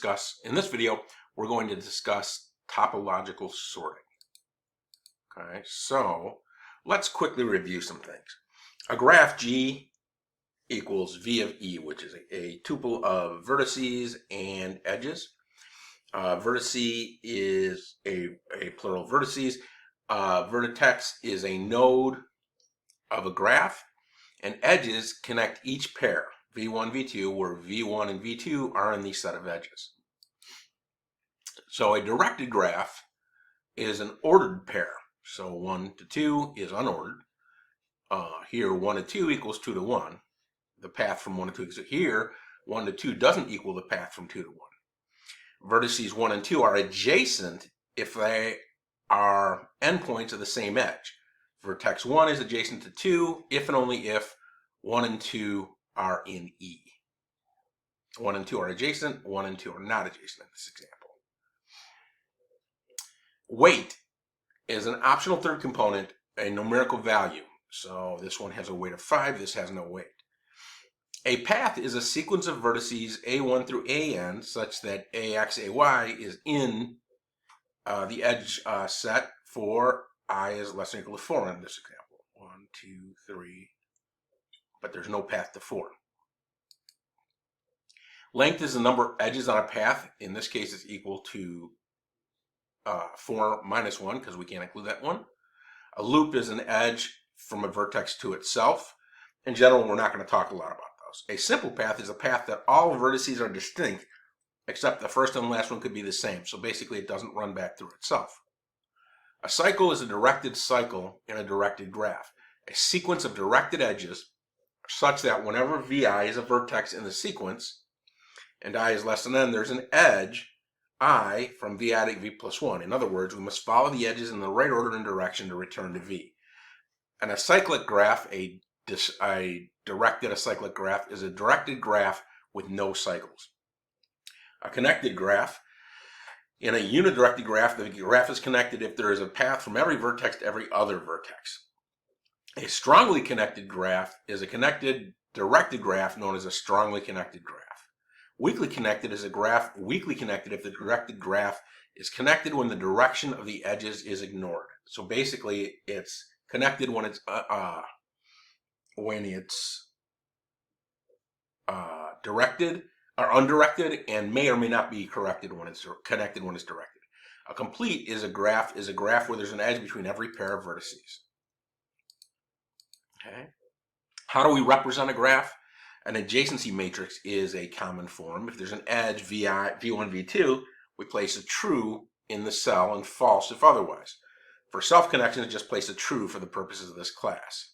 In this video, we're going to discuss topological sorting. Okay, so let's quickly review some things. A graph G equals V of E, which is a tuple of vertices and edges. Vertice is a plural of vertices. Vertex is a node of a graph, and edges connect each pair, V1, V2, where V1 and V2 are in the set of edges. So a directed graph is an ordered pair. So 1 to 2 is unordered. Here 1 to 2 equals 2 to 1. The path from 1 to 2 is here. 1 to 2 doesn't equal the path from 2 to 1. Vertices 1 and 2 are adjacent if they are endpoints of the same edge. Vertex 1 is adjacent to 2 if and only if 1 and 2 are in E. 1 and 2 are adjacent, 1 and 2 are not adjacent in this example. Weight is an optional third component, a numerical value. So this one has a weight of 5, this has no weight. A path is a sequence of vertices A1 through AN such that AX, AY is in the edge set for I is less than or equal to 4 in this example. 1, 2, 3, but there's no path to 4. Length is the number of edges on a path. In this case, it's equal to 4 minus 1, because we can't include that one. A loop is an edge from a vertex to itself. In general, we're not going to talk a lot about those. A simple path is a path that all vertices are distinct, except the first and last one could be the same. So basically, it doesn't run back through itself. A cycle is a directed cycle in a directed graph. A sequence of directed edges such that whenever VI is a vertex in the sequence, and I is less than n, there's an edge I from VI to V plus 1. In other words, we must follow the edges in the right order and direction to return to V. And a cyclic graph, a directed acyclic graph, is a directed graph with no cycles. A connected graph, in a unidirected graph, the graph is connected if there is a path from every vertex to every other vertex. A strongly connected graph is a connected directed graph known as a strongly connected graph. Weakly connected is a graph weakly connected if the directed graph is connected when the direction of the edges is ignored. So basically, it's connected when it's directed or undirected, and may or may not be corrected when it's connected when it's directed. A complete is a graph where there's an edge between every pair of vertices. Okay. How do we represent a graph? An adjacency matrix is a common form. If there's an edge, V1, V2, we place a true in the cell and false if otherwise. For self-connections, just place a true for the purposes of this class.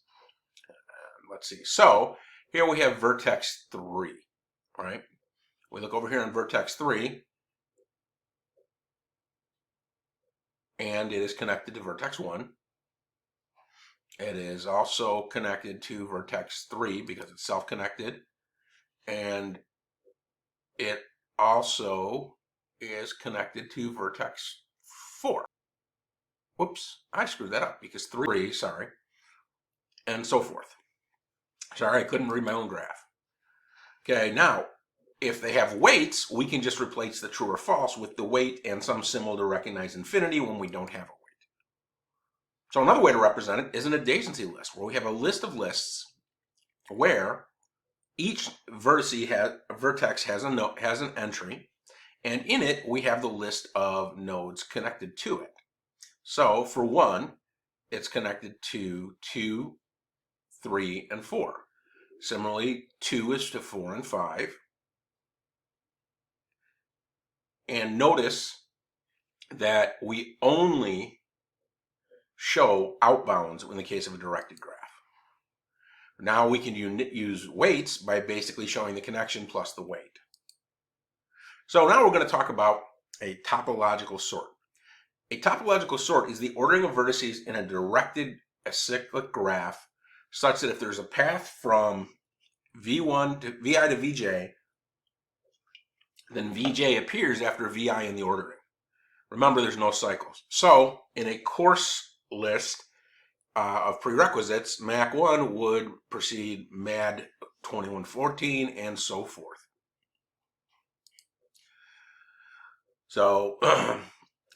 Let's see. So here we have vertex 3, right? We look over here on vertex 3, and it is connected to vertex 1. It is also connected to vertex 3 because it's self-connected, and it also is connected to vertex 4. Whoops, I screwed that up because 3, sorry, and so forth. Sorry, I couldn't read my own graph. Okay, now, if they have weights, we can just replace the true or false with the weight and some symbol to recognize infinity when we don't have a weight. So another way to represent it is an adjacency list, where we have a list of lists where each vertex has an entry, and in it we have the list of nodes connected to it. So for 1, it's connected to 2, 3, and 4. Similarly, 2 is to 4 and 5. And notice that we only show outbounds in the case of a directed graph. Now we can use weights by basically showing the connection plus the weight. So now we're going to talk about a topological sort. A topological sort is the ordering of vertices in a directed acyclic graph such that if there's a path from VI to VJ, then VJ appears after VI in the ordering. Remember, there's no cycles. So in a course list of prerequisites, Mac 1 would precede MAD 2114 and so forth. So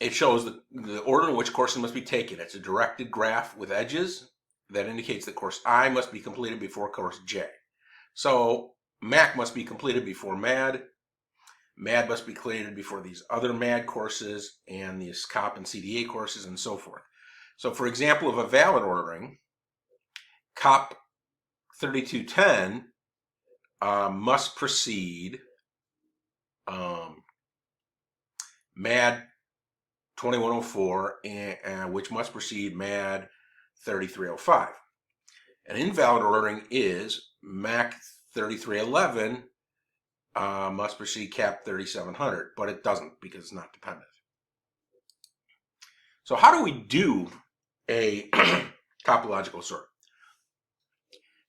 it shows the order in which courses must be taken. It's a directed graph with edges that indicates that course I must be completed before course J. So MAC must be completed before MAD. MAD must be completed before these other MAD courses and these COP and CDA courses and so forth. So for example, of a valid ordering, COP 3210 must precede MAD 2104, which must precede MAD 3305. An invalid ordering is MAC 3311 must precede CAP 3700, but it doesn't because it's not dependent. So how do we do a topological sort?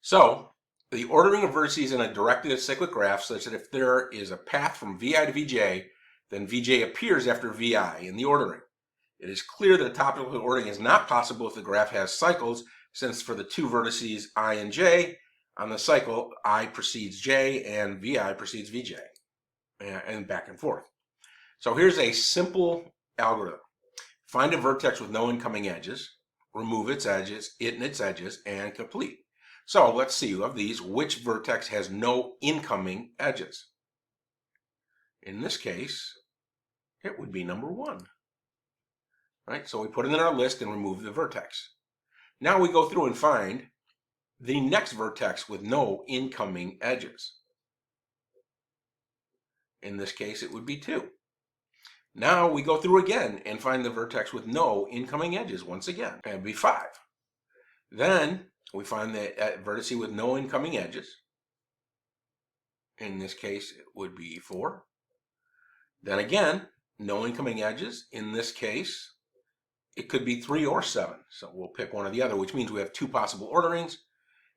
So the ordering of vertices in a directed acyclic graph such that if there is a path from VI to VJ, then VJ appears after VI in the ordering. It is clear that a topological ordering is not possible if the graph has cycles, since for the two vertices I and J on the cycle, I precedes J and VI precedes VJ, and back and forth. So here's a simple algorithm. Find a vertex with no incoming edges, remove its edges, and complete. So let's see, of these, which vertex has no incoming edges? In this case, it would be number 1. Right? So we put it in our list and remove the vertex. Now we go through and find the next vertex with no incoming edges. In this case, it would be 2. Now we go through again and find the vertex with no incoming edges once again. It would be 5. Then we find the vertex with no incoming edges. In this case, it would be 4. Then again, no incoming edges. In this case, it could be 3 or 7. So we'll pick one or the other, which means we have 2 possible orderings.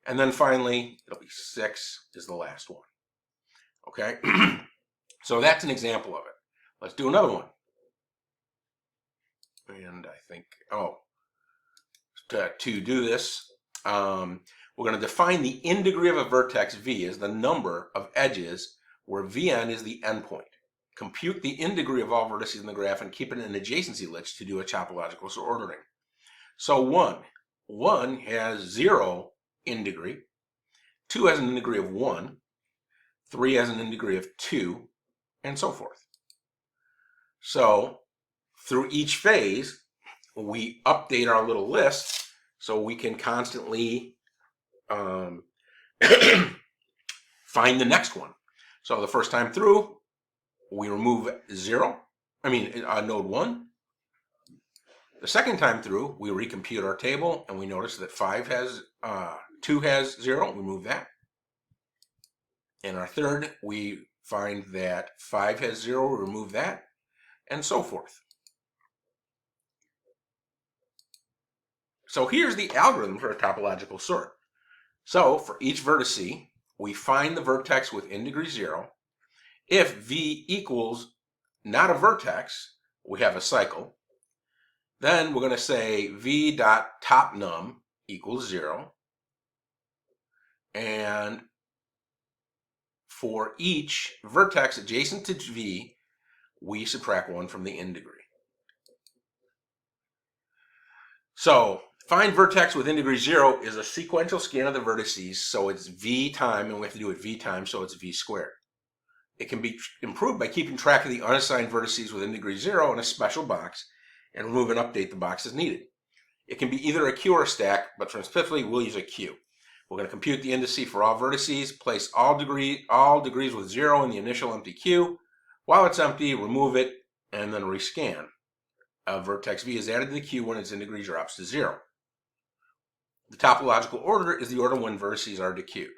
And then finally, it'll be 6 is the last one. Okay? So that's an example of it. Let's do another one. And I think, to do this, we're going to define the in degree of a vertex V as the number of edges where Vn is the endpoint. Compute the in degree of all vertices in the graph and keep it in an adjacency list to do a topological ordering. So 1 has 0 in degree, 2 has an in degree of 1, 3 has an in degree of 2, and so forth. So through each phase, we update our little list so we can constantly find the next one. So the first time through, we remove node 1. The second time through, we recompute our table and we notice that 2 has 0, we move that. And our third, we find that 5 has 0, we remove that, and so forth. So here's the algorithm for a topological sort. So for each vertice, we find the vertex with in degree 0. If V equals not a vertex, we have a cycle. Then we're going to say V dot top num equals 0. And for each vertex adjacent to V, we subtract 1 from the in degree. So find vertex with in degree 0 is a sequential scan of the vertices, so it's V time, and we have to do it V time, so it's V squared. It can be improved by keeping track of the unassigned vertices with in degree 0 in a special box and remove and update the box as needed. It can be either a queue or a stack, but specifically we'll use a queue. We're going to compute the indice for all vertices, place all degrees with 0 in the initial empty queue. While it's empty, remove it, and then rescan. Vertex V is added to the queue when its in degree drops to 0. The topological order is the order when vertices are dequeued.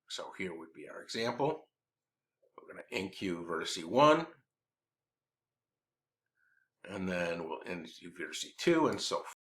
So here would be our example. We're going to enqueue vertice 1, and then we'll enqueue vertice 2, and so forth.